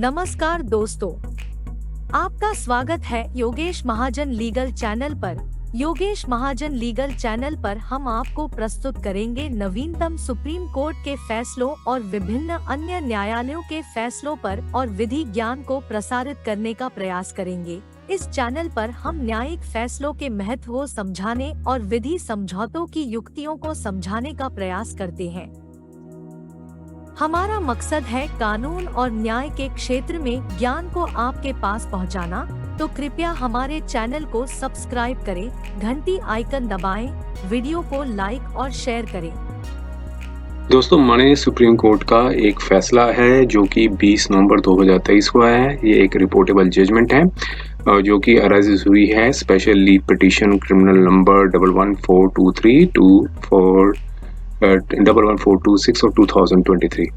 नमस्कार दोस्तों, आपका स्वागत है योगेश महाजन लीगल चैनल पर। योगेश महाजन लीगल चैनल पर हम आपको प्रस्तुत करेंगे नवीनतम सुप्रीम कोर्ट के फैसलों और विभिन्न अन्य न्यायालयों के फैसलों पर और विधि ज्ञान को प्रसारित करने का प्रयास करेंगे। इस चैनल पर हम न्यायिक फैसलों के महत्व को समझाने और विधि समझौतों की युक्तियों को समझाने का प्रयास करते हैं। हमारा मकसद है कानून और न्याय के क्षेत्र में ज्ञान को आपके पास पहुंचाना, तो कृपया हमारे चैनल को सब्सक्राइब करें, घंटी आइकन दबाएं, वीडियो को लाइक और शेयर करें। दोस्तों, माननीय सुप्रीम कोर्ट का एक फैसला है जो कि 20 नवंबर 2023 को आया है। ये एक रिपोर्टेबल जजमेंट है जो कि अराइज हुई है special leave petition criminal number 11426 और 2023।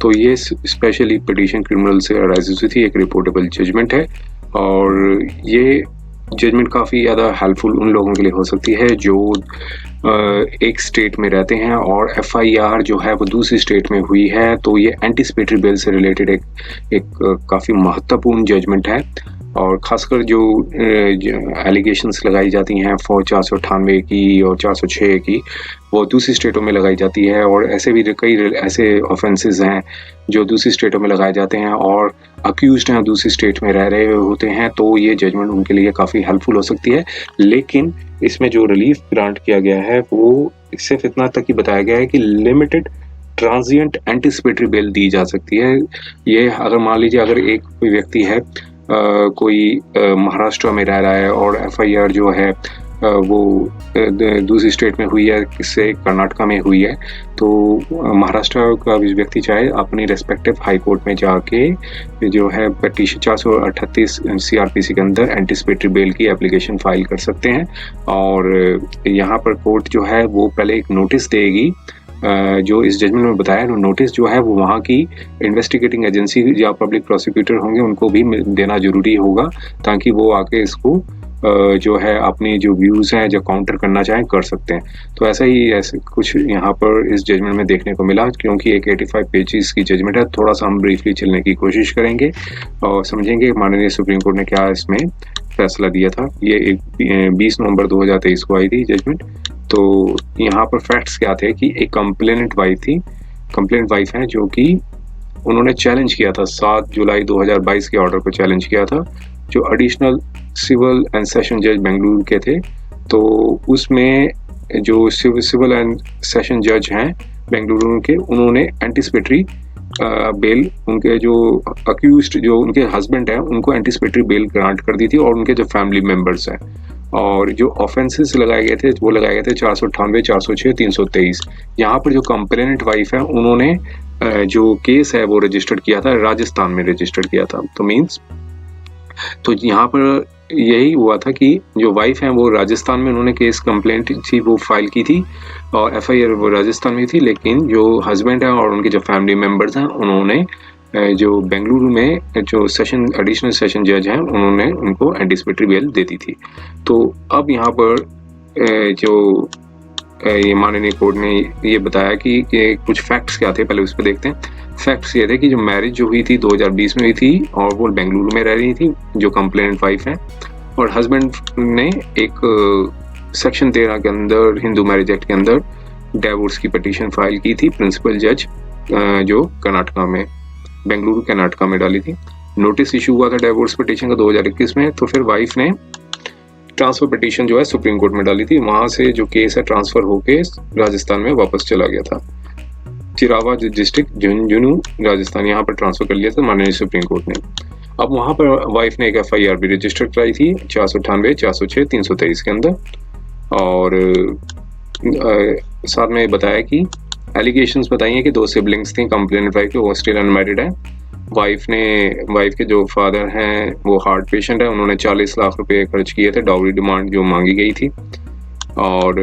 तो ये स्पेशली पिटीशन क्रिमिनल से अराइज हुई थी, एक रिपोर्टेबल जजमेंट है और ये जजमेंट काफ़ी ज़्यादा हेल्पफुल उन लोगों के लिए हो सकती है जो एक स्टेट में रहते हैं और एफआईआर जो है वो दूसरी स्टेट में हुई है। तो ये एंटीसिपेटरी बिल से रिलेटेड एक काफ़ी महत्वपूर्ण जजमेंट है और ख़ासकर जो एलिगेशंस लगाई जाती हैं फॉर 498 की और 406 की, वो दूसरी स्टेटों में लगाई जाती है और ऐसे भी कई ऐसे ऑफेंसेस हैं जो दूसरी स्टेटों में लगाए जाते हैं और अक्यूज्ड हैं दूसरी स्टेट में रह रहे होते हैं। तो ये जजमेंट उनके लिए काफ़ी हेल्पफुल हो सकती है। लेकिन इसमें जो रिलीफ ग्रांट किया गया है वो सिर्फ इतना तक ही बताया गया है कि लिमिटेड ट्रांजिएंट एंटीसिपेटरी बेल दी जा सकती है। ये अगर मान लीजिए अगर एक कोई व्यक्ति है कोई महाराष्ट्र में रह रहा है और एफआईआर जो है वो दूसरी स्टेट में हुई है, किससे कर्नाटका में हुई है, तो महाराष्ट्र का व्यक्ति चाहे अपनी रेस्पेक्टिव हाई कोर्ट में जाके जो है पिटीशन 438 सीआरपीसी के अंदर एंटीसिपेटरी बेल की एप्लीकेशन फाइल कर सकते हैं। और यहाँ पर कोर्ट जो है वो पहले एक नोटिस देगी जो इस जजमेंट में बताया है। नोटिस जो है वो वहाँ की इन्वेस्टिगेटिंग एजेंसी या पब्लिक प्रोसिक्यूटर होंगे उनको भी देना जरूरी होगा ताकि वो आके इसको जो है अपनी जो व्यूज़ हैं जो काउंटर करना चाहें कर सकते हैं। तो ऐसे कुछ यहाँ पर इस जजमेंट में देखने को मिला। क्योंकि एक 85 पेजेस की जजमेंट है, थोड़ा सा हम ब्रीफली चलने की कोशिश करेंगे और समझेंगे माननीय सुप्रीम कोर्ट ने क्या इसमें फैसला दिया था। ये एक 20 नवंबर 2023 को आई थी जजमेंट। तो यहाँ पर फैक्ट्स क्या थे कि एक कंप्लेनेंट वाइफ है जो कि उन्होंने चैलेंज किया था 7 जुलाई 2022 के ऑर्डर को चैलेंज किया था जो एडिशनल सिविल एंड सेशन जज बेंगलुरु के थे। तो उसमें जो सिविल एंड सेशन जज हैं बेंगलुरु के, उन्होंने एंटीसिपेटरी बेल उनके जो अक्यूज्ड जो उनके हस्बैंड हैं उनको एंटीसिपेटरी बेल ग्रांट कर दी थी और उनके जो फैमिली मेंबर्स हैं। और जो ऑफेंसेस लगाए गए थे वो लगाए गए थे 498, 406, 323। यहाँ पर जो कंप्लेनेंट वाइफ है उन्होंने जो केस है वो रजिस्टर्ड किया था, राजस्थान में रजिस्टर्ड किया था। तो यहाँ पर यही हुआ था कि जो वाइफ हैं वो राजस्थान में उन्होंने केस कंप्लेंट थी वो फाइल की थी और एफआईआर वो राजस्थान में थी। लेकिन जो हस्बैंड हैं और उनके जो फैमिली मेंबर्स हैं उन्होंने जो बेंगलुरु में जो एडिशनल सेशन जज हैं उन्होंने उनको एंटीसिपेटरी बेल दे दी थी। तो अब यहाँ पर जो ये माननीय कोर्ट ने ये बताया कि कुछ फैक्ट्स क्या थे, पहले उस पर देखते हैं। फैक्ट्स ये थे कि जो मैरिज जो हुई थी 2020 में हुई थी और वो बेंगलुरु में रह रही थी जो कंप्लेनेंट वाइफ है, और हस्बैंड ने एक सेक्शन 13 के अंदर हिंदू मैरिज एक्ट के अंदर डाइवोर्स की पिटीशन फाइल की थी प्रिंसिपल जज जो कर्नाटका में बेंगलुरु कर्नाटका में डाली थी। नोटिस इशू हुआ था डाइवोर्स पिटीशन का 2021 में। तो फिर वाइफ ने ट्रांसफर पिटीशन जो है सुप्रीम कोर्ट में डाली थी। वहां से जो केस है ट्रांसफर होके राजस्थान में वापस चला गया था, चिरावा डिस्ट्रिक्ट झुंझुनू राजस्थान, यहाँ पर ट्रांसफर कर लिया था माननीय सुप्रीम कोर्ट ने। अब वहां पर वाइफ ने एक एफआईआर भी रजिस्टर कराई थी 498, 406, 323 के अंदर और साथ में बताया कि एलिगेशंस बताई हैं कि 2 सिबलिंग्स थी कंप्लेनेंट वाइफ के, वो स्टिल अनमैरिड है। वाइफ के जो फादर हैं वो हार्ट पेशेंट है, उन्होंने 40 लाख रुपए खर्च किए थे डाउरी डिमांड जो मांगी गई थी। और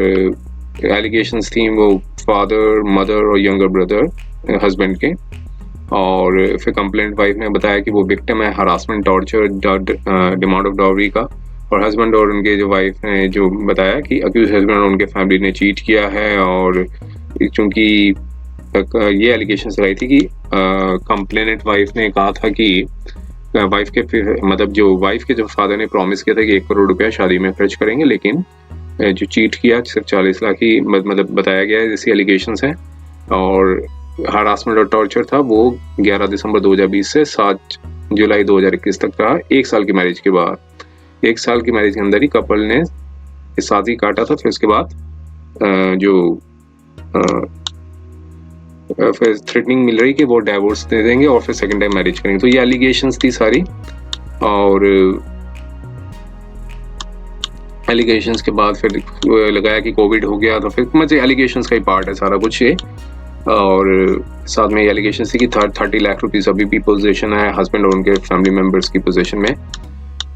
एलिगेशंस थी वो फादर, मदर और यंगर ब्रदर हस्बैंड के। और फिर कंप्लेंट वाइफ ने बताया कि वो विक्टिम है harassment, torture, demand of dowry का। और हस्बैंड और उनके जो वाइफ ने जो बताया कि अक्यूज हस्बैंड और उनके फैमिली ने चीट किया है और चूंकि ये एलिगेशंस लगाई थी कि कंप्लेनेंट वाइफ ने कहा था कि वाइफ के मतलब जो वाइफ के जो फादर ने प्रॉमिस किया था कि 1 करोड़ रुपया शादी में खर्च करेंगे, लेकिन जो चीट किया सिर्फ 40 लाख ही मतलब बताया गया है, जैसी एलिगेशंस हैं। और हरासमेंट और टॉर्चर था वो 11 दिसंबर 2020 से 7 जुलाई 2021 तक रहा, 1 साल की मैरिज के बाद। 1 साल की मैरिज के अंदर ही कपल ने साथ ही काटा था। फिर उसके बाद फिर थ्रेटनिंग मिल रही कि वो डाइवोर्स दे देंगे और फिर सेकंड टाइम मैरिज करेंगे। तो ये एलिगेशंस थी सारी, और एलिगेशंस के बाद फिर लगाया कि कोविड हो गया, तो फिर मतलब एलिगेशंस का ही पार्ट है सारा कुछ ये। और साथ में एलिगेशंस थी कि 30 लाख रुपीस अभी भी पोजीशन है हस्बैंड और उनके फैमिली मेंबर्स की पोजीशन में।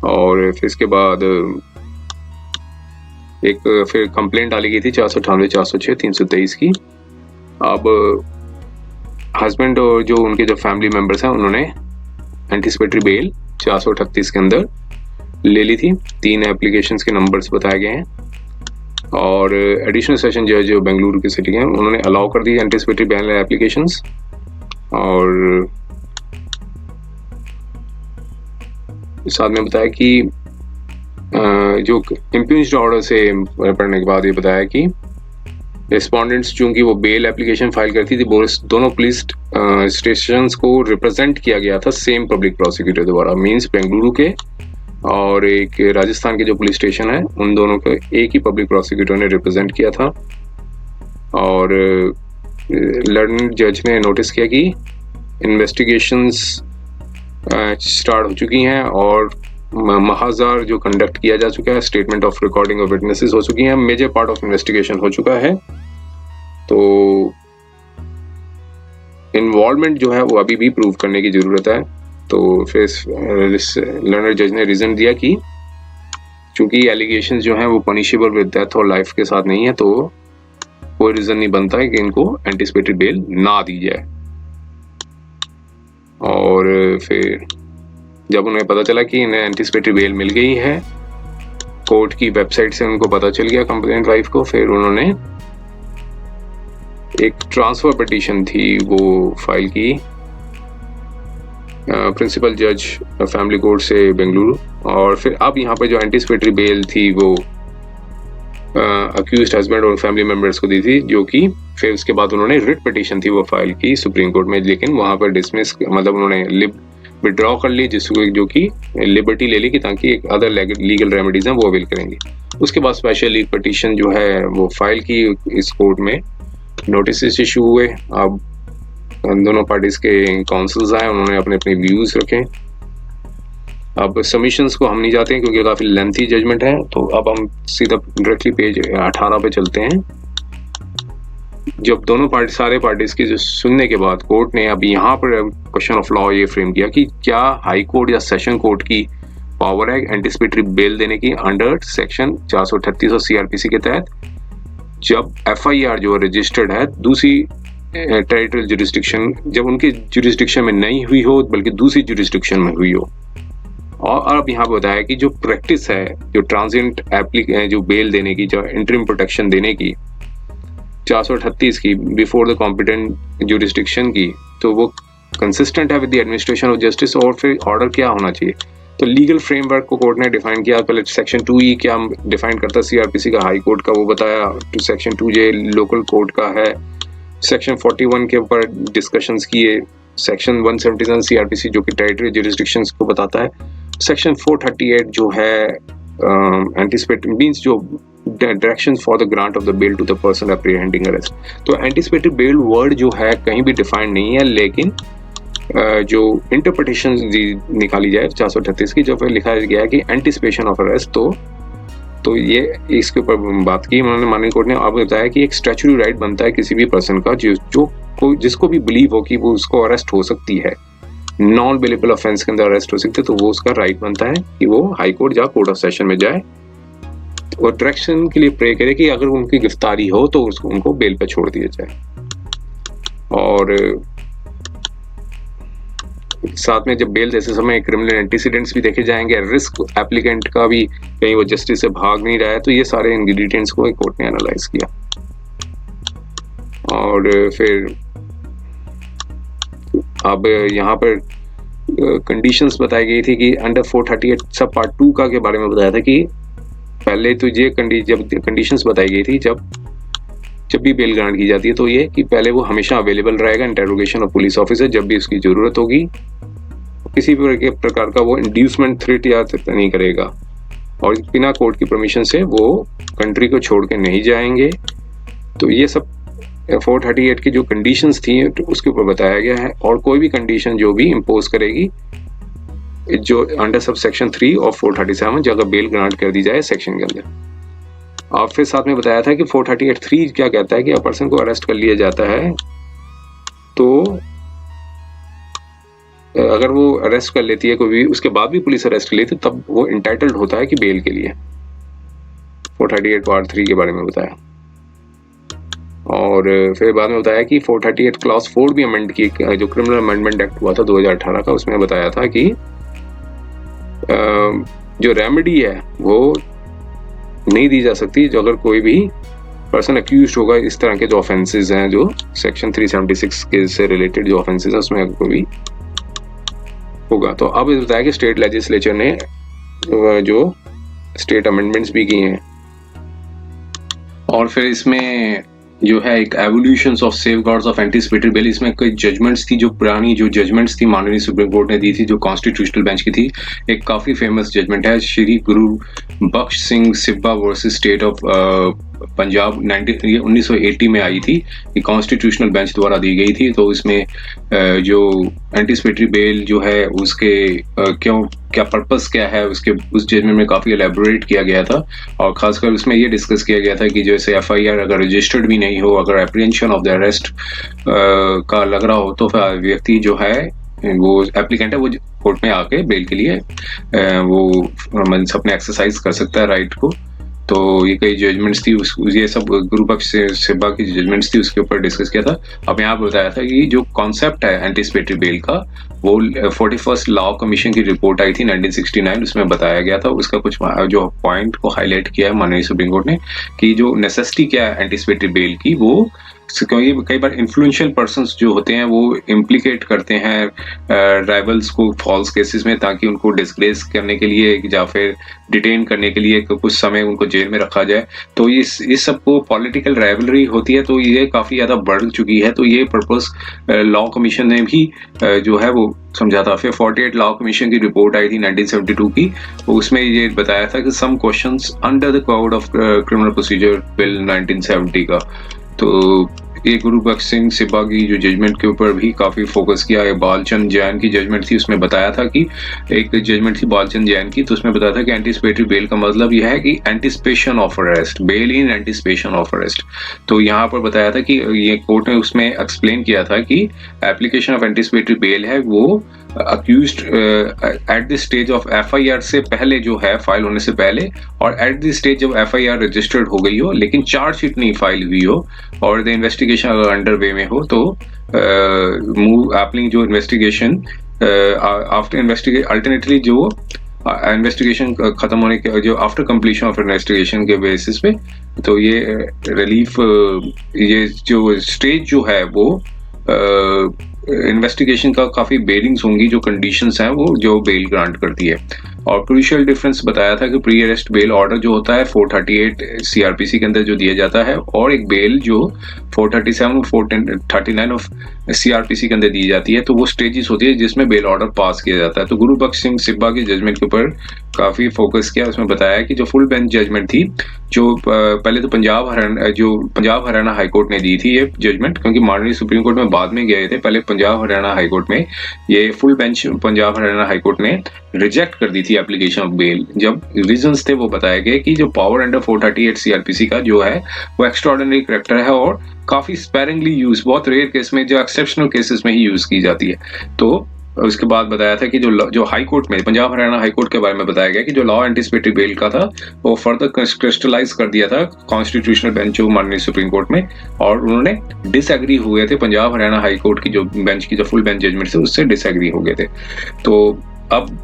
और फिर इसके बाद एक फिर कंप्लेंट डाली गई थी 498, 406, 323 की। अब हस्बैंड और जो उनके जो फैमिली मेंबर्स हैं उन्होंने एंटिसिपेटरी बेल 438 के अंदर ले ली थी। 3 एप्लीकेशंस के नंबर्स बताए गए हैं, और एडिशनल सेशन जज जो बेंगलुरु की सिटी है उन्होंने अलाउ कर दी एंटिसिपेटरी बेल एप्लीकेशंस। और साथ में बताया कि जो इम्प्यूज्ड ऑर्डर से पढ़ने के बाद ये बताया कि रिस्पोंडेंट्स चूंकि वो बेल एप्लीकेशन फाइल करती थी, दोनों पुलिस स्टेशंस को रिप्रेजेंट किया गया था सेम पब्लिक प्रोसिक्यूटर द्वारा, मींस बेंगलुरु के और एक राजस्थान के जो पुलिस स्टेशन है उन दोनों को एक ही पब्लिक प्रोसिक्यूटर ने रिप्रेजेंट किया था। और लर्निंग जज ने नोटिस किया कि इन्वेस्टिगेशंस स्टार्ट हो चुकी हैं और महाजार जो कंडक्ट किया जा चुका है, statement of recording of witnesses हो चुकी हैं, मेजर पार्ट ऑफ इन्वेस्टिगेशन हो चुका है। तो इन्वॉल्वमेंट जो है वो अभी भी प्रूव करने की जरूरत है। तो फिर लर्नर जज ने रीजन दिया कि चूंकि एलिगेशंस जो हैं वो पनिशेबल विद डेथ और लाइफ के साथ नहीं है, तो कोई रीजन नहीं बनता है कि इनको एंटिसिपेटरी बेल ना दी जाए। और फिर जब उन्हें पता चला कि इन्हें एंटिसिपेटरी बेल मिल गई है, कोर्ट की वेबसाइट से उनको पता चल गया कंप्लेंट वाइफ को, फिर उन्होंने एक ट्रांसफर पिटीशन थी वो फाइल की प्रिंसिपल जज फैमिली कोर्ट से बेंगलुरु। और फिर अब यहाँ पर जो एंटिसिपेटरी बेल थी वो अक्यूज्ड हस्बैंड और फैमिली मेंबर्स को दी थी, जो कि फिर उसके बाद उन्होंने रिट पिटीशन थी वो फाइल की सुप्रीम कोर्ट में, लेकिन वहां पर डिसमिस मतलब उन्होंने विड्रॉ कर ली, जो कि लिबर्टी ले ली कि ताकि एक अदर लीगल रेमेडीज हैं वो अवेल करेंगे। उसके बाद स्पेशल लीग पिटीशन जो है वो फाइल की इस कोर्ट में, नोटिस इशू हुए। अब दोनों पार्टीज के काउंसिल्स आए, उन्होंने अपने अपने व्यूज रखे। अब सबमिशंस को हम नहीं जाते हैं क्योंकि काफी लेंथी जजमेंट है, तो अब हम सीधा डायरेक्टली पेज 18 पे चलते हैं। जब दोनों पार्टी सारे पार्टीज की जो सुनने के बाद कोर्ट ने अब यहाँ पर क्वेश्चन ऑफ लॉ ये फ्रेम किया कि क्या हाई कोर्ट या सेशन कोर्ट की पावर है एंटिसिपेटरी बेल देने की अंडर सेक्शन 438 और सीआरपीसी के तहत, जब एफआईआर जो रजिस्टर्ड है दूसरी टेरिटोरियल जुरिस्डिक्शन, जब उनकी जुरिस्डिक्शन में नहीं हुई हो बल्कि दूसरी जुरिस्डिक्शन में हुई हो। और अब यहाँ बताया कि जो प्रैक्टिस है जो ट्रांजिएंट जो बेल देने की, जो इंटरिम प्रोटेक्शन देने की 438 की बिफोर द कॉम्पिटेंट जुरिस्डिक्शन की, तो वो कंसिस्टेंट है with the administration of justice. और फिर ऑर्डर क्या होना चाहिए, तो लीगल फ्रेमवर्क को कोर्ट ने डिफाइन किया। पहले सेक्शन 2E क्या डिफाइन करता सीआरपीसी का, हाई कोर्ट का वो बताया, तो सेक्शन 2J लोकल कोर्ट का है, सेक्शन 41 के ऊपर डिस्कशंस किए, सेक्शन 177 सीआरपीसी जो कि टेरिटरी जुरिस्डिक्शंस को बताता है, सेक्शन 438 जो है एंटिसिपेटरी मींस जो directions for the grant of the bail to the person apprehending arrest. तो एंटिसिपेटरी बेल वर्ड जो है कहीं भी डिफाइंड नहीं है, लेकिन जो इंटरप्रिटेशन निकाली जाए 438 की, जो फिर लिखा गया है कि एंटिसिपेशन ऑफ अरेस्ट, तो ये इसके ऊपर बात की उन्होंने माननीय कोर्ट ने। अब बताया कि एक स्टैच्यूटरी राइट बनता है किसी भी पर्सन का जिसको भी बिलीव हो कि वो उसको अरेस्ट हो सकती है, नॉन बेलेबल ऑफेंस के अंदर अरेस्ट हो सकते हैं, तो वो उसका राइट बनता है कि वो हाई कोर्ट या कोर्ट ऑफ सेशन में जाए और डायरेक्शन के लिए प्रे करे कि अगर उनकी गिरफ्तारी हो तो उनको बेल पे छोड़ दिया जाए। और साथ में जब बेल देते समय क्रिमिनल एंटीसीडेंट्स भी देखे जाएंगे, रिस्क एप्लीकेंट का भी कहीं वो जस्टिस से भाग नहीं रहा है, तो ये सारे इंग्रेडिएंट्स को कोर्ट ने एनालाइज किया। और फिर अब यहाँ पर कंडीशंस बताई गई थी कि अंडर 438 सब पार्ट 2 का के बारे में बताया था कि पहले तो ये जब कंडीशंस बताई गई थी जब भी बेल ग्रांट की जाती है तो ये कि पहले वो हमेशा अवेलेबल रहेगा इंटेरोगेशन ऑफ पुलिस ऑफिसर जब भी उसकी ज़रूरत होगी, किसी भी प्रकार का वो इंड्यूसमेंट थ्रेट या नहीं करेगा, और बिना कोर्ट की परमिशन से वो कंट्री को छोड़ के नहीं जाएंगे। तो ये सब 438 की जो कंडीशंस थी उसके ऊपर बताया गया है, और कोई भी कंडीशन जो भी इम्पोज करेगी जो अंडर सब सेक्शन 3 और 437 जो अगर बेल ग्रांट कर दी जाए सेक्शन के अंदर। और फिर साथ में बताया था कि 438(3) क्या कहता है कि पर्सन को अरेस्ट कर लिया जाता है तो अगर वो अरेस्ट कर लेती है कोई भी, उसके बाद भी पुलिस अरेस्ट कर लेती है, तब वो इंटाइटल्ड होता है कि बेल के लिए। 438 पार्ट 3 के बारे में बताया। और फिर बाद में बताया कि 438 क्लास 4 भी अमेंड की, जो क्रिमिनल अमेंडमेंट एक्ट हुआ था 2018 का, उसमें बताया था कि जो रेमेडी है वो नहीं दी जा सकती जो अगर कोई भी पर्सन अक्यूज होगा इस तरह के जो ऑफेंसेस हैं, जो सेक्शन 376 के से रिलेटेड जो ऑफेंसेस हैं उसमें कोई भी होगा। तो अब इस बताया कि स्टेट लेजिस्लेचर ने जो स्टेट अमेंडमेंट्स भी किए हैं, और फिर इसमें जो है एक evolutions of safeguards of anticipatory bail, इसमें कोई जजमेंट्स थी जो पुरानी जो जजमेंट्स थी माननीय सुप्रीम कोर्ट ने दी थी जो कॉन्स्टिट्यूशनल बेंच की थी। एक काफ़ी फेमस जजमेंट है Shri Guru Bakhsh Singh Sibba versus state of Punjab 1980 में आई थी, ये कॉन्स्टिट्यूशनल बेंच द्वारा दी गई थी। तो इसमें जो एंटीसिपेटरी बेल जो है उसके क्या पर्पस क्या है उसके उस जजमेंट में काफ़ी एलेबोरेट किया गया था, और खासकर उसमें ये डिस्कस किया गया था कि जैसे FIR अगर रजिस्टर्ड भी नहीं हो, अगर एप्रीहेंशन ऑफ द अरेस्ट का लग रहा हो तो फिर व्यक्ति जो है वो एप्लीकेंट है वो कोर्ट में आके बेल के लिए वो अपने एक्सरसाइज कर सकता है राइट को। तो ये कई जजमेंट्स थी ये सब गुरु बख्श सिब्बा की जजमेंट्स थी उसके ऊपर डिस्कस किया था। अब यहाँ पर बताया था कि जो कॉन्सेप्ट है एंटीसिपेटरी बेल का वो 41st लॉ कमीशन की रिपोर्ट आई थी 1969, उसमें बताया गया था। उसका कुछ जो पॉइंट को हाईलाइट किया है माननीय सुप्रीम कोर्ट ने कि जो नेसेसिटी क्या है एंटीसिपेटरी बेल की, वो क्योंकि कई बार इन्फ्लुएंशियल पर्सन्स जो होते हैं वो इम्प्लीकेट करते हैं राइवल्स को फॉल्स केसेस में, ताकि उनको डिस्ग्रेस करने के लिए या फिर डिटेन करने के लिए कुछ समय उनको जेल में रखा जाए। तो इस सबको पॉलिटिकल राइवलरी होती है, तो ये काफ़ी ज़्यादा बढ़ चुकी है। तो ये पर्पस लॉ कमीशन ने भी जो है वो समझा था। फिर 48 लॉ कमीशन की रिपोर्ट आई थी 1972 की, उसमें ये बताया था कि some questions under the code of criminal procedure bill 1970 का। तो ये गुरु बख्श सिंह सिब्बा की जो जजमेंट के ऊपर भी काफ़ी फोकस किया है। बालचंद जैन की जजमेंट थी, उसमें बताया था कि एक जजमेंट थी बालचंद जैन की, तो उसमें बताया था कि एंटीसिपेटरी बेल का मतलब यह है कि anticipation of arrest, bail in anticipation of arrest. तो यहाँ पर बताया था कि ये कोर्ट ने उसमें एक्सप्लेन किया था कि एप्लीकेशन ऑफ एंटीसिपेटरी बेल है वो accused at the stage of FIR से पहले जो है फाइल होने से पहले, और एट द स्टेज जब FIR रजिस्टर्ड हो गई हो लेकिन चार्जशीट नहीं फाइल हुई हो और द इन्वेस्टिगेशन अगर अंडर वे में हो, तो मूव एप्लिंग जो इन्वेस्टिगेशन आफ्टर इन्वेस्टिगेशन अल्टरनेटली जो इन्वेस्टिगेशन खत्म होने के जो आफ्टर कंप्लीशन ऑफ इन्वेस्टिगेशन के बेसिस पे, तो ये रिलीफ ये जो स्टेज जो है वो इन्वेस्टिगेशन का काफ़ी बेरिंग्स होंगी, जो कंडीशंस हैं वो जो बेल ग्रांट करती है। और क्रूशियल डिफरेंस बताया था कि प्री अरेस्ट बेल ऑर्डर जो होता है 438 CRPC के अंदर जो दिया जाता है, और एक बेल जो 437 439 ऑफ CRPC के अंदर दी जाती है, तो वो स्टेजेस होती है जिसमें बेल ऑर्डर पास किया जाता है। तो गुरु बख्श सिंह सिब्बा की जजमेंट के ऊपर काफ़ी फोकस किया, उसमें बताया कि जो फुल बेंच जजमेंट थी जो पहले तो पंजाब हरियाणा हाई कोर्ट ने दी थी ये जजमेंट, क्योंकि माननीय सुप्रीम कोर्ट में बाद में गए थे, पहले पंजाब हरियाणा हाई कोर्ट में ये full bench Punjab Haryana high court ने रिजेक्ट कर दी थी एप्लीकेशन ऑफ बेल। जब रीजंस थे वो बताए गए कि जो पावर अंडर 438 CRPC का जो है वो एक्स्ट्राऑर्डिनरी करैक्टर है और काफ़ी स्पेरिंगली यूज, बहुत रेयर केस में, जो एक्सेप्शनल केसेस में ही यूज की जाती है। तो उसके बाद बताया था कि जो हाई कोर्ट में पंजाब हरियाणा हाई कोर्ट के बारे में बताया गया कि जो लॉ एंटीसिपेटरी बेल का था वो फर्दर क्रिस्टलाइज कर दिया था कॉन्स्टिट्यूशनल बेंच जो माननीय सुप्रीम कोर्ट में, और उन्होंने डिसएग्री हो गए थे पंजाब हरियाणा हाई कोर्ट की जो बेंच की जो फुल बेंच जजमेंट थी उससे डिसएग्री हो गए थे। तो अब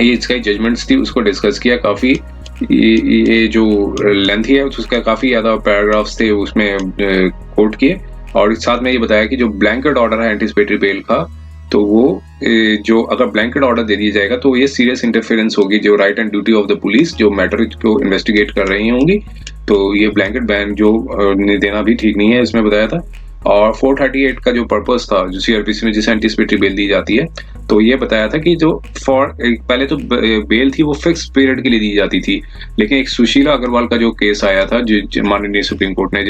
ये इसका जजमेंट्स थी उसको डिस्कस किया, काफ़ी ये जो लेंथी है उसका काफ़ी ज़्यादा पैराग्राफ्स थे उसमें कोट किए, और साथ में ये बताया कि जो ब्लैंकेट ऑर्डर है एंटिसिपेटरी बेल का, तो वो जो अगर ब्लैंकेट ऑर्डर दे दिया जाएगा तो ये सीरियस इंटरफेरेंस होगी जो right and duty of the police जो मैटर को इन्वेस्टिगेट कर रही होंगी। तो ये ब्लैंकेट बैन जो देना भी ठीक नहीं है, इसमें बताया था। और 438 का जो पर्पस था जो सीआरपीसी में जिसे एंटिसिपेटरी बेल दी जाती है, तो ये बताया था कि जो पहले तो बेल थी वो फिक्स पीरियड के लिए दी जाती थी, लेकिन एक सुशीला अग्रवाल का जो केस आया था जो माननीय सुप्रीम कोर्ट ने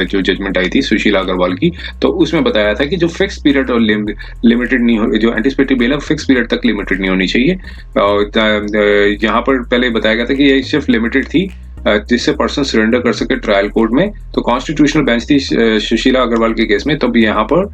जो जजमेंट आई थी सुशीला अग्रवाल की, तो उसमें बताया था कि जो फिक्स पीरियड और लिमिटेड नहीं हो, जो एंटिसिपेटरी बेल है फिक्स पीरियड तक लिमिटेड नहीं होनी चाहिए। और यहाँ पर पहले बताया गया था कि ये सिर्फ लिमिटेड थी जिससे पर्सन सरेंडर कर सके ट्रायल कोर्ट में। तो कॉन्स्टिट्यूशनल बेंच थी सुशीला अग्रवाल के केस में, तब यहाँ पर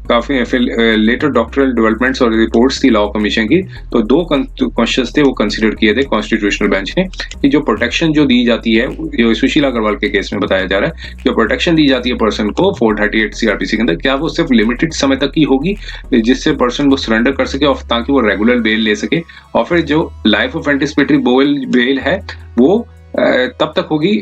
काफी फिर लेटर डॉक्टरल डेवलपमेंट्स और रिपोर्ट्स थी लॉ कमीशन की, तो 2 क्वेश्चंस थे वो कंसीडर किए थे कॉन्स्टिट्यूशनल बेंच ने कि जो प्रोटेक्शन जो दी जाती है, जो सुशीला अग्रवाल के केस में बताया जा रहा है, जो प्रोटेक्शन दी जाती है पर्सन को 438 सीआरपीसी के अंदर, क्या वो सिर्फ लिमिटेड समय तक की होगी जिससे पर्सन वो सरेंडर कर सके और ताकि वो रेगुलर बेल ले सके, और फिर जो लाइफ ऑफ एंटिसिपेटरी बेल है वो तब तक होगी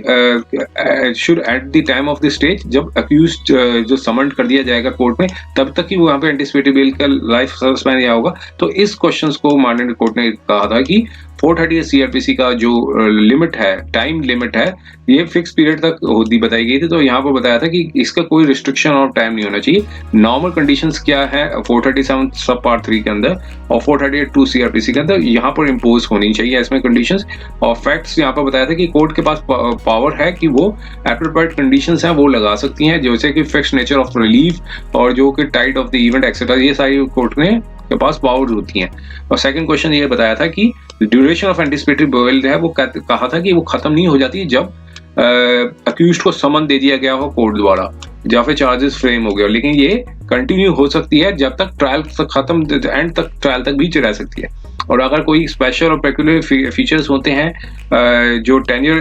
should at the time of the stage जब अक्यूज्ड जो समन्ड कर दिया जाएगा कोर्ट में, तब तक ही वो यहाँ पे एंटिसिपेटरी बेल का लाइफ सस्पेंड या होगा। तो इस क्वेश्चंस को माननीय कोर्ट ने कहा था कि 438 सीआरपीसी का जो लिमिट है, टाइम लिमिट है, ये फिक्स पीरियड तक होती बताई गई थी। तो यहाँ पर बताया था कि इसका कोई रिस्ट्रिक्शन और टाइम नहीं होना चाहिए। नॉर्मल कंडीशंस क्या है 437 सब पार्ट 3 के अंदर और 438 सीआरपीसी के अंदर यहाँ पर इम्पोज होनी चाहिए इसमें कंडीशंस। और फैक्ट्स यहाँ पर बताया था कि कोर्ट के पास पावर है कि वो एप्रोप्रिएट कंडीशंस हैं वो लगा सकती हैं, जैसे कि फिक्स नेचर ऑफ रिलीफ और जो कि tight of the event etcetera, ये सारी कोर्ट ने के पास पावर्स होती हैं। और सेकंड क्वेश्चन ये बताया था कि ड्यूरेशन ऑफ एंटिसिपेटरी बेल है वो कहा था कि वो खत्म नहीं हो जाती जब अक्यूज्ड को समन दे दिया गया हो कोर्ट द्वारा या फिर चार्जेस फ्रेम हो गया, लेकिन ये कंटिन्यू हो सकती है जब तक ट्रायल तक खत्म, एंड तक ट्रायल तक भी रह सकती है। और अगर कोई स्पेशल और पेक्यूलियर फीचर्स होते हैं जो टेन्योर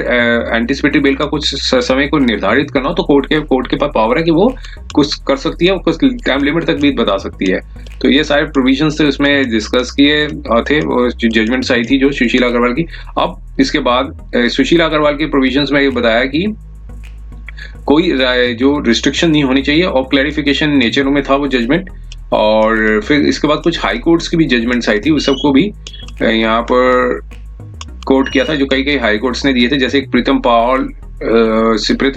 एंटिसिपेटरी बेल का कुछ समय को निर्धारित करना हो, तो कोर्ट के पास पावर है कि वो कुछ कर सकती है, कुछ टाइम लिमिट तक भी बता सकती है। तो ये सारे प्रोविजंस थे उसमें डिस्कस किए थे, जो जजमेंट्स आई थी जो सुशीला अग्रवाल की। अब इसके बाद सुशीला अग्रवाल के प्रोविजंस में ये बताया कि कोई जो रिस्ट्रिक्शन नहीं होनी चाहिए और क्लैरिफिकेशन नेचर में था वो जजमेंट। और फिर इसके बाद कुछ हाई कोर्ट्स की भी जजमेंट्स आई थी, उस सबको भी यहाँ पर कोर्ट किया था जो कई हाई कोर्ट्स ने दिए थे, जैसे Pritam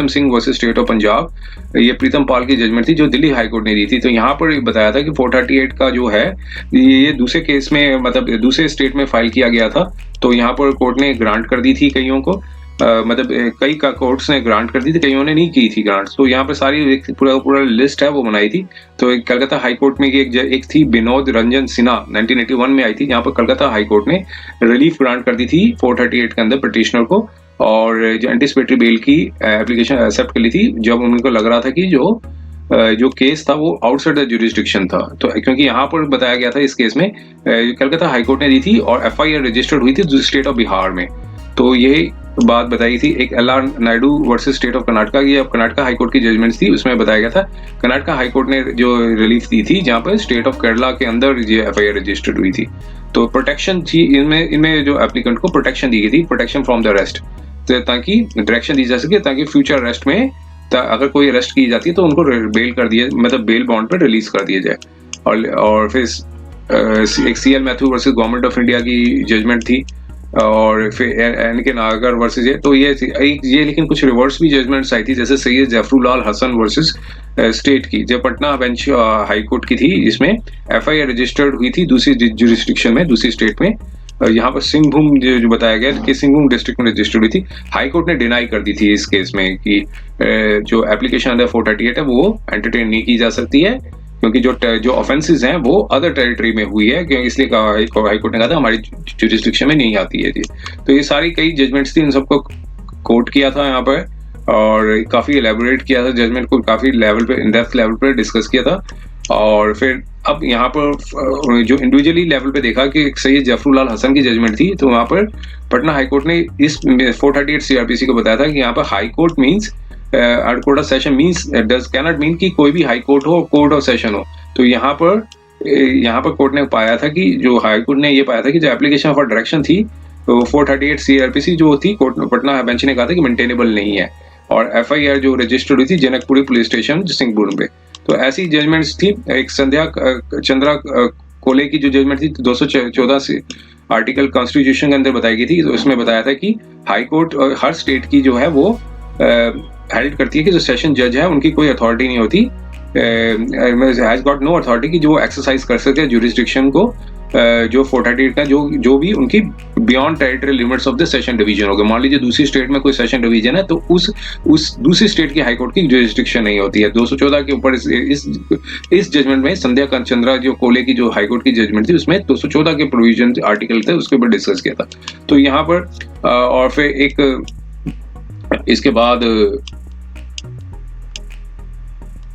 Singh versus state of Punjab, ये प्रीतम पाल की जजमेंट थी जो दिल्ली हाई कोर्ट ने दी थी। तो यहाँ पर बताया था कि 438 का जो है ये दूसरे केस में, मतलब दूसरे स्टेट में फाइल किया गया था, तो यहाँ पर कोर्ट ने ग्रांट कर दी थी कईयों को, मतलब कई का कोर्ट्स ने ग्रांट कर दी थी, कईयों ने नहीं की थी ग्रांट। तो यहाँ पे सारी पूरा लिस्ट है वो बनाई थी। तो कलकत्ता हाई कोर्ट में एक थी विनोद रंजन सिन्हा 1981 में आई थी, यहाँ पर कलकत्ता हाई कोर्ट ने रिलीफ ग्रांट कर दी थी 438 के अंदर पिटिशनर को, और जो एंटिसिपेटरी बेल की एप्लीकेशन एक्सेप्ट कर ली थी जब उनको लग रहा था कि जो केस था वो आउटसाइड द जुरिस्डिक्शन था। तो क्योंकि यहाँ पर बताया गया था इस केस में कलकत्ता हाई कोर्ट ने दी थी और एफआईआर रजिस्टर्ड हुई थी स्टेट ऑफ बिहार में। तो यही बात बताई थी। एक L R. Naidu versus state of Karnataka की, अब कर्नाटका हाईकोर्ट की जजमेंट थी, उसमें बताया गया था कर्नाटका हाईकोर्ट ने जो रिलीफ दी थी जहां पर स्टेट ऑफ केरला के अंदर ये एफआईआर रजिस्टर्ड हुई थी। तो प्रोटेक्शन थी इनमें जो एप्लीकेंट को प्रोटेक्शन दी गई थी, प्रोटेक्शन फ्रॉम द अरेस्ट, तो ताकि डायरेक्शन दी जा सके ताकि फ्यूचर अरेस्ट में अगर कोई अरेस्ट की जाती है तो उनको बेल कर दिया, मतलब बेल बॉन्ड पर रिलीज कर दिया जाए। और फिर एक CL Matthew versus government of India की जजमेंट थी, और फिर एन.के. नागर वर्सेस तो ये लेकिन कुछ रिवर्स भी जजमेंट्स आई थी, जैसे सैयद जफरुलाल हसन वर्सेस स्टेट की, जो पटना बेंच हाई कोर्ट की थी, इसमें एफआईआर रजिस्टर्ड हुई थी दूसरी जुरिस्डिक्शन में, दूसरी स्टेट में। यहाँ पर सिंहभूम जो बताया गया कि सिंहभूम डिस्ट्रिक्ट में रजिस्टर्ड हुई थी। हाई कोर्ट ने डिनाई कर दी थी इस केस में कि जो एप्लीकेशन अंडर 438 है वो एंटरटेन नहीं की जा सकती है, क्योंकि जो ऑफेंसेस हैं वो अदर टेरिटरी में हुई है, क्योंकि इसलिए हाई कोर्ट ने कहा था हमारी जुरिस्डिक्शन में नहीं आती है जी। तो ये सारी कई जजमेंट्स थी, इन सबको कोर्ट किया था यहाँ पर, और काफी एलेबोरेट किया था जजमेंट को, काफी लेवल पे, इन डेप्थ लेवल पे डिस्कस किया था। और फिर अब यहाँ पर जो इंडिविजुअली लेवल पे देखा कि सैयद जफरुलाल हसन की जजमेंट थी, तो वहाँ पर पटना हाई कोर्ट ने इस 438 सीआरपीसी को बताया था कि यहाँ पर high court means court of session means cannot mean कि कोई भी हाई कोर्ट हो, कोर्ट ऑफ सेशन हो। तो यहाँ पर कोर्ट ने पाया था कि जो हाई कोर्ट ने ये पाया था कि जो एप्लीकेशन फॉर डायरेक्शन थी तो 438 सीआरपीसी जो थी, कोर्ट पटना बेंच ने कहा था कि मेंटेनेबल नहीं है। और FIR जो रजिस्टर्ड हुई थी जनकपुरी पुलिस स्टेशन सिंहपुर में। तो ऐसी जजमेंट्स थी। एक संध्या चंद्रा कोले की जो जजमेंट थी 214 से आर्टिकल कॉन्स्टिट्यूशन के अंदर बताई गई थी। तो उसमें बताया था कि हाई कोर्ट हर स्टेट की जो है वो हेल्ड करती है कि जो सेशन जज है उनकी कोई अथॉरिटी नहीं होती, हैज गॉट नो अथॉरिटी कि जो वो एक्सरसाइज कर सके ज्यूरिसडिक्शन को, जो 438 का जो भी उनकी beyond territory limits of the session division होगा। मान लीजिए दूसरी स्टेट में कोई सेशन डिवीजन है तो उस दूसरी स्टेट की हाई कोर्ट की ज्यूरिसडिक्शन नहीं होती है। 214 के ऊपर इस जजमेंट में संध्या चंद्रा जो कोले की जो हाई कोर्ट की जजमेंट थी उसमें 214 के प्रोविजन आर्टिकल थे उसके ऊपर डिस्कस किया था। तो यहाँ पर और फिर एक इसके बाद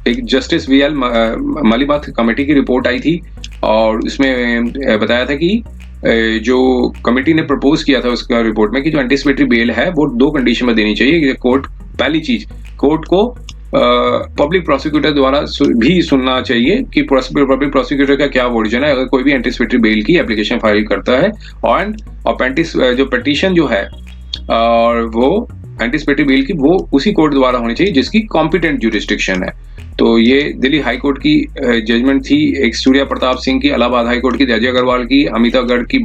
एक जस्टिस VL मलिबाथ कमेटी की रिपोर्ट आई थी और इसमें बताया था कि जो कमेटी ने प्रपोज किया था उसका रिपोर्ट में कि जो एंटिसिपेटरी बेल है वो 2 कंडीशन में देनी चाहिए। कोर्ट पहली चीज कोर्ट को पब्लिक प्रोसिक्यूटर द्वारा भी सुनना चाहिए कि पब्लिक प्रोसिक्यूटर का क्या वर्जन है अगर कोई भी एंटिसिपेटरी बेल की एप्लीकेशन फाइल करता है। और जो पिटीशन जो है और वो एंटिसिपेटरी बेल की वो उसी कोर्ट द्वारा होनी चाहिए जिसकी कॉम्पिटेंट ज्यूरिसडिक्शन है। तो ये दिल्ली हाई कोर्ट की जजमेंट थी। एक सूर्या प्रताप सिंह की, इलाहाबाद हाई कोर्ट की, अजय अग्रवाल की, अमितागढ़ की,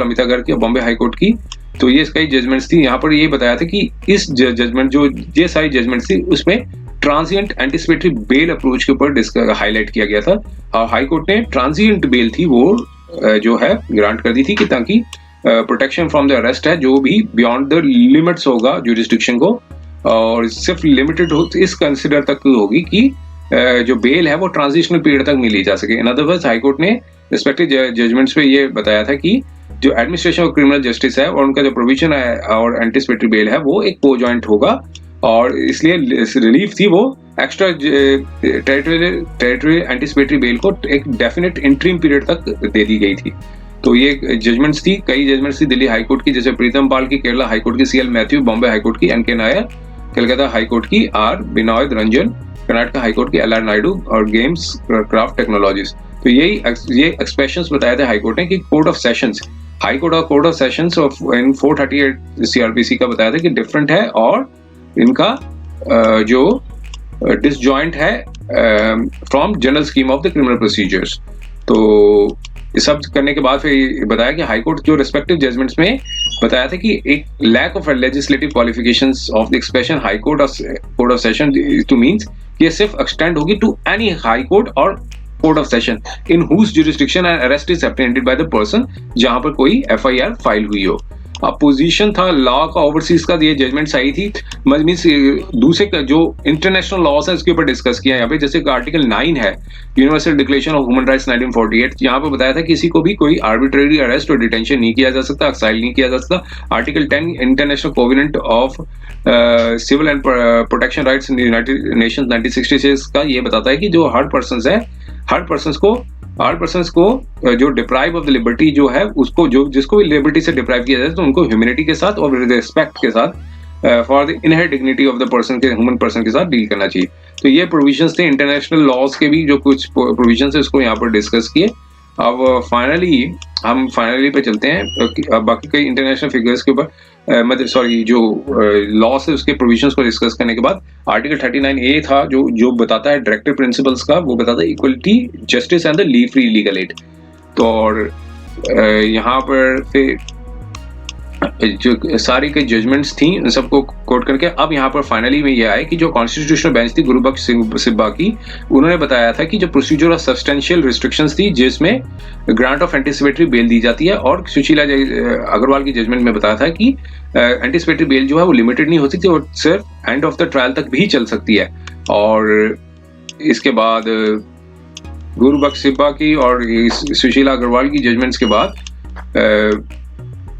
अमितागढ़ की, बॉम्बे हाई कोर्ट की। तो ये कई जजमेंट्स थी। यहाँ पर ये बताया था कि इस जजमेंट जो ये सारी जजमेंट्स थी उसमें ट्रांजिएंट एंटिसिपेटरी बेल अप्रोच के ऊपर हाईलाइट किया गया था। और हाई कोर्ट ने ट्रांजिएंट बेल थी वो जो है ग्रांट कर दी थी कि ताकि प्रोटेक्शन फ्रॉम द अरेस्ट है जो भी बियॉन्ड द लिमिट्स होगा ज्यूरिसडिक्शन को और सिर्फ लिमिटेड हो इस कंसिडर तक होगी कि जो बेल है वो ट्रांजिशनल पीरियड तक मिली जा सके। In other words high court ने रिस्पेक्टिव जजमेंट्स पे ये बताया था कि जो एडमिनिस्ट्रेशन ऑफ क्रिमिनल जस्टिस है और उनका जो प्रोविजन है और एंटिसिपेटरी बेल है वो एक को-जॉइंट होगा और इसलिए रिलीफ थी वो एक्स्ट्रा टेरिटरी एंटिसिपेटरी बेल को एक डेफिनेट इंटरिम पीरियड तक दे दी गई थी। तो ये जजमेंट्स थी। कई जजमेंट्स थी दिल्ली हाई कोर्ट की जैसे प्रीतम पाल की, केरला हाई कोर्ट की CL Matthew, Bombay high court की NK Nair, Calcutta high court की R Binod Ranjan, Karnataka high court की LR नायडू और गेम्स क्राफ्ट टेक्नोलॉजीज। तो ये एक्सप्रेशंस बताए थे हाई कोर्ट ने कि court of sessions high court और court of sessions of in 438 CRPC का बताया था कि डिफरेंट है और इनका जो डिसजॉइंट है from general scheme of the criminal procedures. तो ये सब करने के बाद फिर बताया कि हाई कोर्ट जो रिस्पेक्टिव जजमेंट्स में बताया था कि एक lack of legislative qualifications of the expression high court of session to means कि ये सिर्फ एक्सटेंड होगी टू एनी हाई कोर्ट और court of session in whose jurisdiction and arrest is apprehended by the person जहां पर कोई FIR file हुई हो। अपोजिशन था लॉ का ओवरसीज का, ये जजमेंट्स आई थी मींस दूसरे जो इंटरनेशनल लॉस है उसके ऊपर डिस्कस किया यहाँ पे। जैसे आर्टिकल 9 है universal declaration of human rights 1948, यहाँ पे बताया था किसी को भी कोई आर्बिट्रेरी अरेस्ट और डिटेंशन नहीं किया जा सकता, एक्साइल नहीं किया जा सकता। Article 10 international covenant of civil and protection rights United Nations 1966 का ये बताता है कि जो हर पर्सन को जो डिप्राइव ऑफ द लिबर्टी जो है उसको जो जिसको भी लिबर्टी से डिप्राइव किया जाए तो उनको ह्यूमैनिटी के साथ और रिस्पेक्ट के साथ for the inherent dignity of the person के ह्यूमन पर्सन के साथ डील करना चाहिए। तो ये प्रोविजंस थे इंटरनेशनल लॉज के भी जो कुछ प्रोविजंस है उसको यहाँ पर डिस्कस किए। अब हम फाइनली पे चलते हैं। बाकी कई इंटरनेशनल फिगर्स के ऊपर मतलब जो लॉस है उसके प्रोविजंस को डिस्कस करने के बाद आर्टिकल 39A था जो बताता है डायरेक्टिव प्रिंसिपल्स का, वो बताता है equality, justice and the free legal aid. तो और यहाँ पर फिर जो सारी के जजमेंट्स थी उन सबको कोट करके अब यहाँ पर फाइनली में ये आया कि जो कॉन्स्टिट्यूशनल बेंच थी गुरुबख्श सिब्बा की, उन्होंने बताया था कि जो प्रोसीजर ऑफ सब्सटेंशियल रिस्ट्रिक्शंस थी जिसमें ग्रांट ऑफ एंटिसिपेटरी बेल दी जाती है। और सुशीला अग्रवाल की जजमेंट में बताया था कि एंटिसिपेटरी बेल जो है वो लिमिटेड नहीं होती थी और सिर्फ एंड ऑफ द ट्रायल तक भी चल सकती है। और इसके बाद गुरुबख्श सिब्बा की और सुशीला अग्रवाल की जजमेंट्स के बाद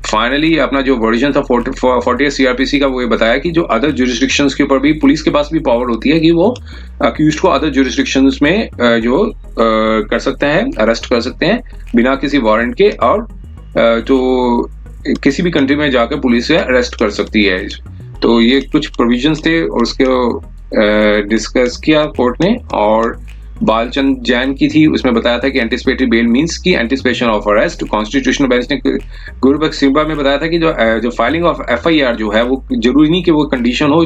फाइनली अपना जो वर्जन था 48 CRPC का वो ये बताया कि जो अदर ज्यूरिसडिक्शंस के ऊपर भी पुलिस के पास भी पावर होती है कि वो अक्यूज्ड को अदर ज्यूरिसडिक्शंस में जो कर सकते हैं, अरेस्ट कर सकते हैं बिना किसी वारंट के, और तो किसी भी कंट्री में जाकर पुलिस से अरेस्ट कर सकती है। तो ये कुछ प्रोविजंस थे और उसको डिस्कस किया कोर्ट ने। और बालचंद जैन की थी, उसमें बताया था कि एंटिसिपेटरी बेल मींस की anticipation of arrest. Constitutional bench ने गुरुबख्श सिंबा में बताया था कि जो फाइलिंग ऑफ एफआईआर जो है वो जरूरी नहीं कि वो कंडीशन हो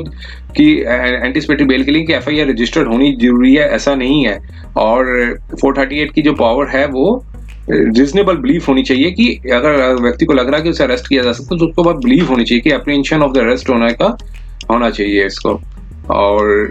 कि एंटिसिपेटरी बेल के लिए कि एफआईआर रजिस्टर्ड होनी जरूरी है, ऐसा नहीं है। और 438 की जो पावर है वो रीजनेबल बिलीफ होनी चाहिए कि अगर व्यक्ति को लग रहा है कि उसे अरेस्ट किया जा सकता है तो उसको बाद बिलीव होनी चाहिए कि एप्रीहेंशन ऑफ द अरेस्ट होना चाहिए इसको। और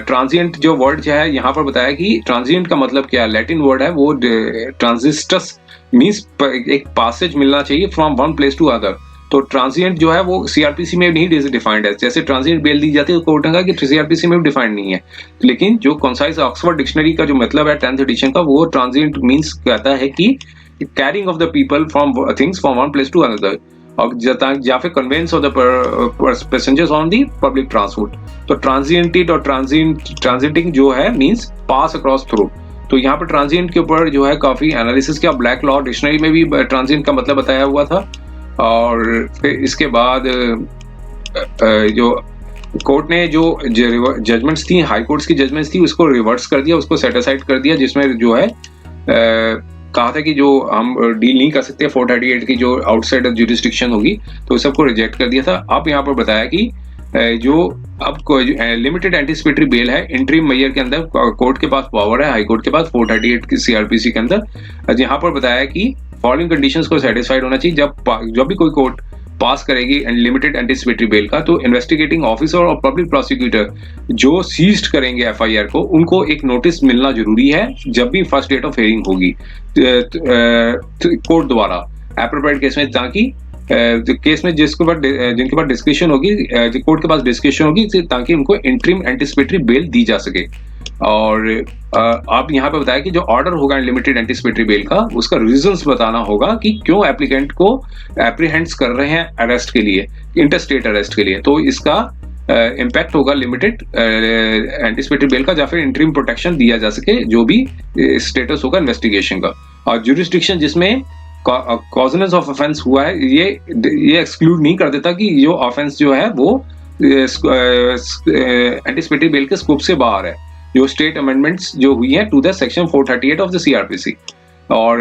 ट्रांजिएंट जो वर्ड जो है यहाँ पर बताया कि ट्रांजिएंट का मतलब क्या है, लैटिन वर्ड है वो ट्रांजिस्टस मींस एक पासेज मिलना चाहिए from one place to other. तो ट्रांजिएंट जो है वो सीआरपीसी में नहीं डिफाइंड है, जैसे ट्रांजिएंट बेल दी जाती है तो कोर्ट ने कहा कि सीआरपीसी में भी डिफाइंड नहीं है। लेकिन जो कॉन्साइज ऑक्सफोर्ड डिक्शनरी का जो मतलब है 10th एडिशन का, वो ट्रांजिएंट मींस कहता है कि carrying of the people from things from one place to another, या फिर conveyance of the passengers on the public transport. तो ट्रांजिएंटेड और ट्रांजिटिंग जो है मींस पास अक्रॉस थ्रू। तो यहाँ पर ट्रांजिएंट के ऊपर जो है काफी एनालिसिस किया, ब्लैक लॉ डिक्शनरी में भी ट्रांजिएंट का मतलब बताया हुआ था। और फिर इसके बाद जो कोर्ट ने जो जजमेंट्स थी, हाई कोर्ट्स की जजमेंट्स थी, उसको रिवर्स कर दिया, उसको सेट असाइड कर दिया, जिसमें जो है कहा था कि जो हम डील नहीं कर सकते 438 की जो आउटसाइड ज्यूरिसडिक्शन होगी, तो उस सबको रिजेक्ट कर दिया था। अब यहाँ पर बताया कि जो अब लिमिटेड एंटिसिपेटरी बेल है इंटरिम मेजर के अंदर कोर्ट के पास पावर है, हाई कोर्ट के पास 438 की सीआरपीसी के अंदर। यहाँ पर बताया कि फॉलोइंग कंडीशंस को सेटिस्फाइड होना चाहिए जब भी कोई कोर्ट पास करेगी लिमिटेड एंटिसिपेटरी बेल का, तो इन्वेस्टिगेटिंग ऑफिसर और पब्लिक प्रोसिक्यूटर जो सीज्ड करेंगे एफआईआर को, उनको एक नोटिस मिलना जरूरी है जब भी फर्स्ट डेट ऑफ हियरिंग होगी कोर्ट द्वारा एप्रोप्रिएट केस में, ताकि केस में जिनके पास डिस्कशन होगी, कोर्ट के पास डिस्कशन होगी, ताकि उनको इंटरिम एंटिसिपेटरी बेल दी जा सके। और आप यहाँ पे बताया कि जो ऑर्डर होगा लिमिटेड एंटिसिपेटरी बेल का, उसका रीजंस बताना होगा कि क्यों एप्लीकेंट को एप्रीहेंड्स कर रहे हैं अरेस्ट के लिए, इंटरस्टेट अरेस्ट के लिए। तो इसका इम्पैक्ट होगा लिमिटेड एंटिसिपेटरी बेल का, या फिर इंटरिम प्रोटेक्शन दिया जा सके जो भी स्टेटस होगा इन्वेस्टिगेशन का। और ज्यूरिसडिक्शन जिसमें कॉजनेस ऑफ ऑफेंस हुआ है, ये एक्सक्लूड नहीं कर देता कि जो ऑफेंस जो है वो एंटिसिपेटरी बेल के स्कोप से बाहर है, जो स्टेट अमेंडमेंट्स जो हुई हैं to the section 438 of the CrPC. और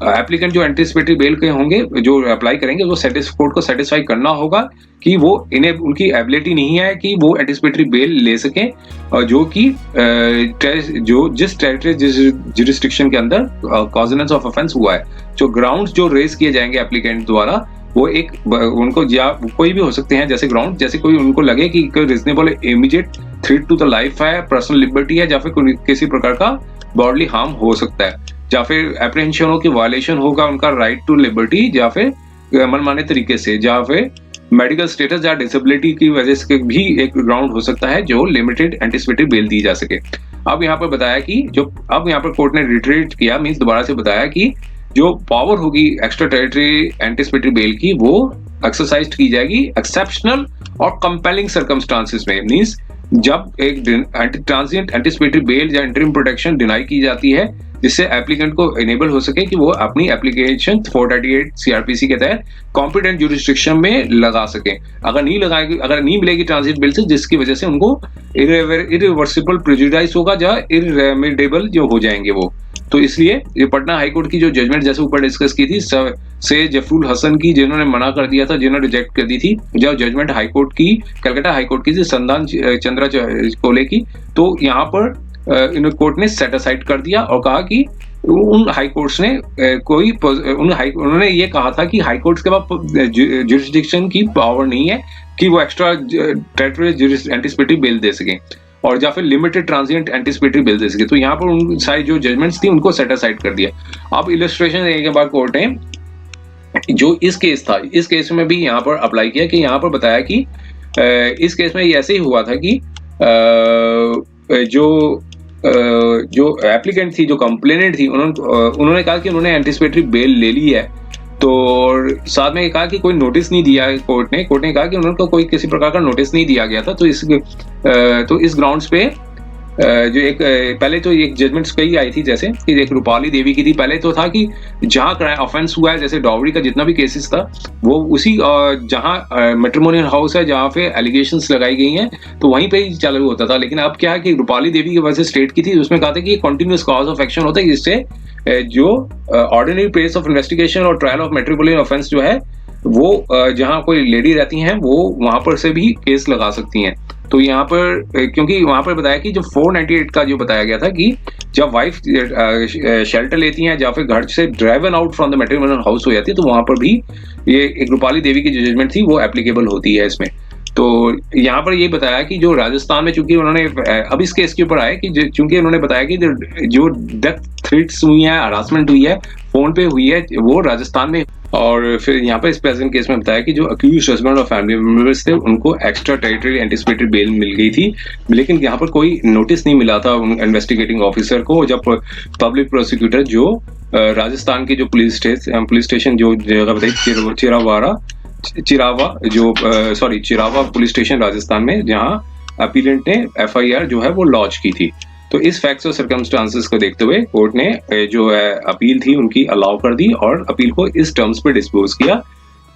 एप्लीकेंट जो एंटिसिपेटरी बेल के होंगे, जो अप्लाई करेंगे, वो कोर्ट को सेटिस्फाई करना होगा कि वो इन्हें उनकी एबिलिटी नहीं है कि वो एंटिसिपेटरी बेल ले सकें, और जो कि जो जिस टेरिटरी ज्यूरिसडिक्शन के अंदर कॉजनेस ऑफ ऑफेंस हुआ है, जो ग्राउंड्स जो रेज किए जाएंगे एप्लीकेंट द्वारा, वो एक उनको या कोई भी हो सकते हैं, जैसे ग्राउंड, जैसे कोई उनको लगे कि कोई reasonable immediate threat to the life है, पर्सनल लिबर्टी है, या फिर किसी प्रकार का बॉडली हार्म हो सकता है, या फिर एप्रीहेंशन हो कि वायलेशन होगा उनका राइट टू लिबर्टी, या फिर मनमाने तरीके से, या फिर मेडिकल स्टेटस या डिसेबिलिटी की वजह से भी एक ग्राउंड हो सकता है जो लिमिटेड एंटिसिपेटरी बेल दी जा सके। अब यहाँ पर बताया कि अब यहाँ पर कोर्ट ने रिट्रीट किया, मीन्स दोबारा से बताया कि जो पावर होगी एक्स्ट्रा टेरिटरी एंटिसिपेटरी बेल की, वो एक्सरसाइज की जाएगी एक्सेप्शनल और कंपेलिंग सर्कमस्टांसेस में। मींस जब एक ट्रांजिएंट एंटिसिपेटरी बेल या इंटरिम प्रोटेक्शन डिनाई की जाती है, जिससे एप्लीकेंट को इनेबल हो सके कि वो अपनी एप्लीकेशन 438 सीआरपीसी के तहत कॉम्पिटेंट ज्यूरिसडिक्शन में लगा सके। अगर नहीं मिलेगी ट्रांजिट बेल से, जिसकी वजह से उनको इरिवर्सिबल प्रेजुडिस होगा या इररेमेडिएबल जो हो जाएंगे वो। तो इसलिए ये पटना हाईकोर्ट की जो जजमेंट जैसे ऊपर डिस्कस की थी से जफरुल हसन की, जिन्होंने मना कर दिया था, जिन्होंने रिजेक्ट कर दी थी, जो जजमेंट हाईकोर्ट की, कलकत्ता हाईकोर्ट की थी संधान चंद्रा कोले की, तो यहाँ पर कोर्ट ने सेट असाइड कर दिया और कहा कि उन हाई कोर्ट्स ने उन्होंने ये कहा था कि हाई कोर्ट्स के पास ज्यूरिसडिक्शन की पावर नहीं है कि वो एक्स्ट्रा टेरिटोरियल एंटिसिपेटरी बेल दे सके और या फिर लिमिटेड ट्रांजिएंट एंटिसिपेटरी बेल दे सके। तो यहाँ पर उन सारी जो जजमेंट्स थी उनको सेट असाइड कर दिया। अब इलस्ट्रेशन देने के बाद कोर्ट ने जो इस केस था, इस केस में भी यहाँ पर अप्लाई किया कि यहाँ पर बताया कि इस केस में ये ऐसे ही हुआ था कि जो एप्लीकेंट थी, जो कंप्लेनेंट थी, उन्होंने कहा कि उन्होंने एंटिसिपेटरी बेल ले ली है, तो साथ में कहा कि कोई नोटिस नहीं दिया है कोर्ट ने कहा कि उनको कोई किसी प्रकार का नोटिस नहीं दिया गया था। तो इस ग्राउंड्स पे जो एक पहले तो एक जजमेंट्स कई आई थी, जैसे कि एक रूपाली देवी की थी। पहले तो था कि जहाँ ऑफेंस हुआ है, जैसे डॉवरी का जितना भी केसेस था, वो उसी जहाँ मैट्रिमोनियल हाउस है जहाँ पे एलिगेशंस लगाई गई हैं, तो वहीं पे ही चालू होता था। लेकिन अब क्या है कि रूपाली देवी की वजह से स्टेट की थी, उसमें कहा था कि कंटिन्यूअस कॉज ऑफ एक्शन होता है, जिससे जो ऑर्डिनरी प्लेस ऑफ इन्वेस्टिगेशन और ट्रायल ऑफ मैट्रिमोनियल ऑफेंस जो है, वो जहाँ कोई लेडी रहती हैं, वो वहां पर से भी केस लगा सकती हैं। तो यहाँ पर क्योंकि वहां पर बताया कि जो 498 का जो बताया गया था कि जब वाइफ शेल्टर लेती हैं या फिर घर से driven out from the matrimonial house हो जाती है, तो वहां पर भी ये एक रूपाली देवी की जो जजमेंट थी वो एप्लीकेबल होती है इसमें। तो यहाँ पर ये बताया कि जो राजस्थान में, चूंकि उन्होंने अब इस केस के ऊपर आए कि चूंकि उन्होंने बताया कि जो डेथ थ्रेट्स हुई है, हरासमेंट हुई है, फोन पे हुई है, वो राजस्थान में। और फिर यहाँ पर इस प्रेजेंट केस में बताया कि जो अक्यूज हस्बैंड और फैमिली मेंबर्स थे, उनको एक्स्ट्रा टेरिटरी एंटिसिपेटेड बेल मिल गई थी, लेकिन यहाँ पर कोई नोटिस नहीं मिला था इन्वेस्टिगेटिंग ऑफिसर को। जब पब्लिक प्रोसिक्यूटर जो राजस्थान के जो पुलिस स्टेशन जो जगह बताई चिरावा पुलिस स्टेशन राजस्थान में, जहाँ अपीलेंट ने एफआईआर जो है वो लॉन्च की थी। तो इस फैक्ट्स और सर्कमस्टांसेस को देखते हुए कोर्ट ने जो है अपील थी उनकी अलाउ कर दी और अपील को इस टर्म्स पे डिस्पोज किया।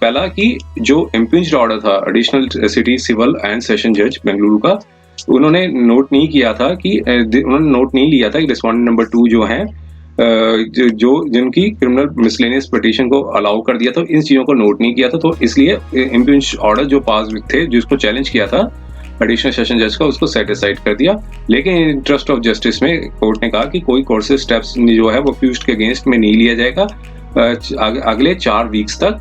पहला कि जो इम्पिंज्ड ऑर्डर था additional city civil and session जज बेंगलुरु का, उन्होंने नोट नहीं लिया था कि रिस्पोंडेंट नंबर 2 जो है जिनकी क्रिमिनल मिसलेनियस पिटीशन को अलाउ कर दिया था, इन चीजों को नोट नहीं किया था। तो इसलिए इम्पिंज्ड ऑर्डर जो पास थे, जिसको चैलेंज किया था एडिशनल सेशन जज का, उसको सेट असाइड कर दिया। लेकिन इंटरेस्ट ऑफ जस्टिस में कोर्ट ने कहा कि कोई कोर्सेज स्टेप्स जो है वो अक्यूज्ड के अगेंस्ट में नहीं लिया जाएगा अगले 4 वीक्स तक,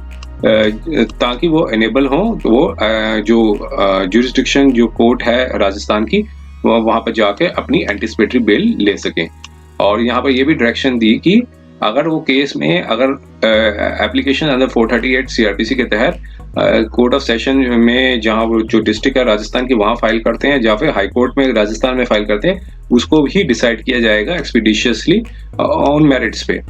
ताकि वो एनेबल हो, वो जो जुरिस्डिक्शन जो कोर्ट है राजस्थान की, वहां पर जाके अपनी एंटिसिपेटरी बेल ले सके। और यहाँ पर ये भी डायरेक्शन दी कि अगर वो केस में अगर एप्लीकेशन अंडर 438 सीआरपीसी के तहत कोर्ट ऑफ सेशन में, जहाँ वो जो डिस्ट्रिक्ट है राजस्थान की, वहाँ फाइल करते हैं, या फिर हाई कोर्ट में राजस्थान में फाइल करते हैं, उसको भी डिसाइड किया जाएगा एक्सपीडिशियसली ऑन मेरिट्स पे।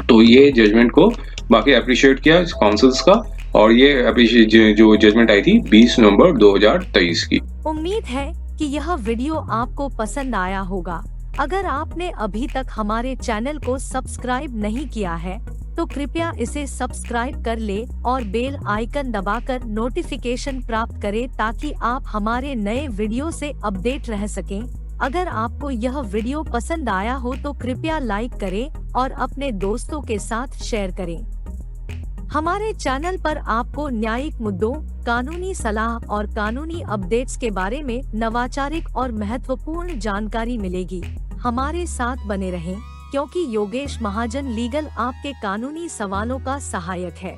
तो ये जजमेंट को बाकी अप्रिशिएट किया काउंसिल्स का, और ये जो जजमेंट आई थी 20 नवंबर 2023 की। उम्मीद है कि यह वीडियो आपको पसंद आया होगा। अगर आपने अभी तक हमारे चैनल को सब्सक्राइब नहीं किया है, तो कृपया इसे सब्सक्राइब कर ले और बेल आइकन दबाकर नोटिफिकेशन प्राप्त करें, ताकि आप हमारे नए वीडियो से अपडेट रह सकें। अगर आपको यह वीडियो पसंद आया हो तो कृपया लाइक करें और अपने दोस्तों के साथ शेयर करें। हमारे चैनल पर आपको न्यायिक मुद्दों, कानूनी सलाह और कानूनी अपडेट्स के बारे में नवाचारिक और महत्वपूर्ण जानकारी मिलेगी। हमारे साथ बने रहें, क्योंकि योगेश महाजन लीगल आपके कानूनी सवालों का सहायक है।